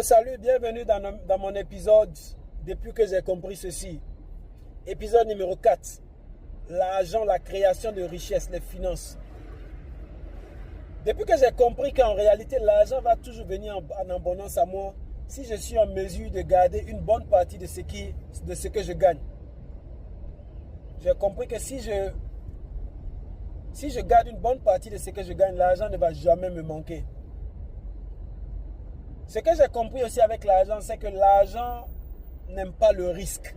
Yo, salut, bienvenue dans mon épisode depuis que j'ai compris ceci. Épisode numéro 4. L'argent, la création de richesse, les finances. Depuis que j'ai compris qu'en réalité, l'argent va toujours venir en abondance à moi si je suis en mesure de garder une bonne partie de ce que je gagne. J'ai compris que si je garde une bonne partie de ce que je gagne, l'argent ne va jamais me manquer. Ce que j'ai compris aussi avec l'argent, c'est que l'argent n'aime pas le risque.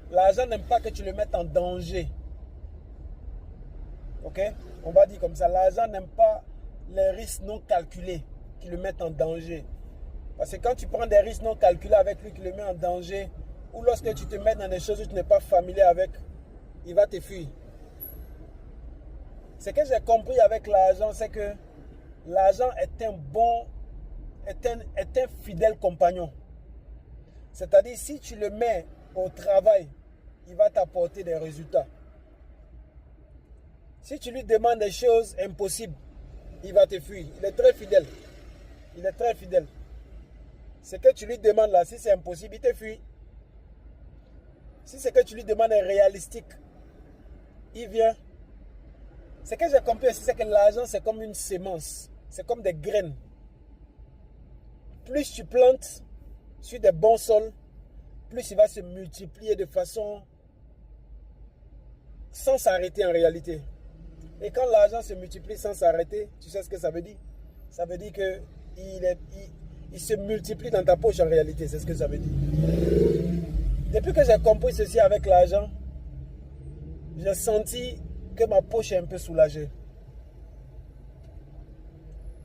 L'argent n'aime pas que tu le mettes en danger. Ok? On va dire comme ça. L'argent n'aime pas les risques non calculés qui le mettent en danger. Parce que quand tu prends des risques non calculés avec lui qui le met en danger, ou lorsque tu te mets dans des choses où tu n'es pas familier avec, il va te fuir. Ce que j'ai compris avec l'argent, c'est que l'argent est un fidèle compagnon. C'est-à-dire, si tu le mets au travail, il va t'apporter des résultats. Si tu lui demandes des choses impossibles, il va te fuir. Il est très fidèle. Il est très fidèle. Ce que tu lui demandes là, si c'est impossible, il te fuit. Si ce que tu lui demandes est réalistique, il vient. Ce que j'ai compris aussi, c'est que l'argent, c'est comme une sémence. C'est comme des graines. Plus tu plantes sur des bons sols, plus il va se multiplier de façon sans s'arrêter en réalité. Et quand l'argent se multiplie sans s'arrêter, tu sais ce que ça veut dire? Ça veut dire qu'il se multiplie dans ta poche en réalité, c'est ce que ça veut dire. Depuis que j'ai compris ceci avec l'argent, j'ai senti que ma poche est un peu soulagée.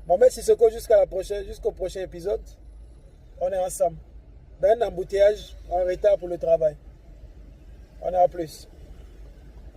Bon, merci Soko, jusqu'au prochain épisode. On est ensemble. Dans un embouteillage, en retard pour le travail. On est à plus.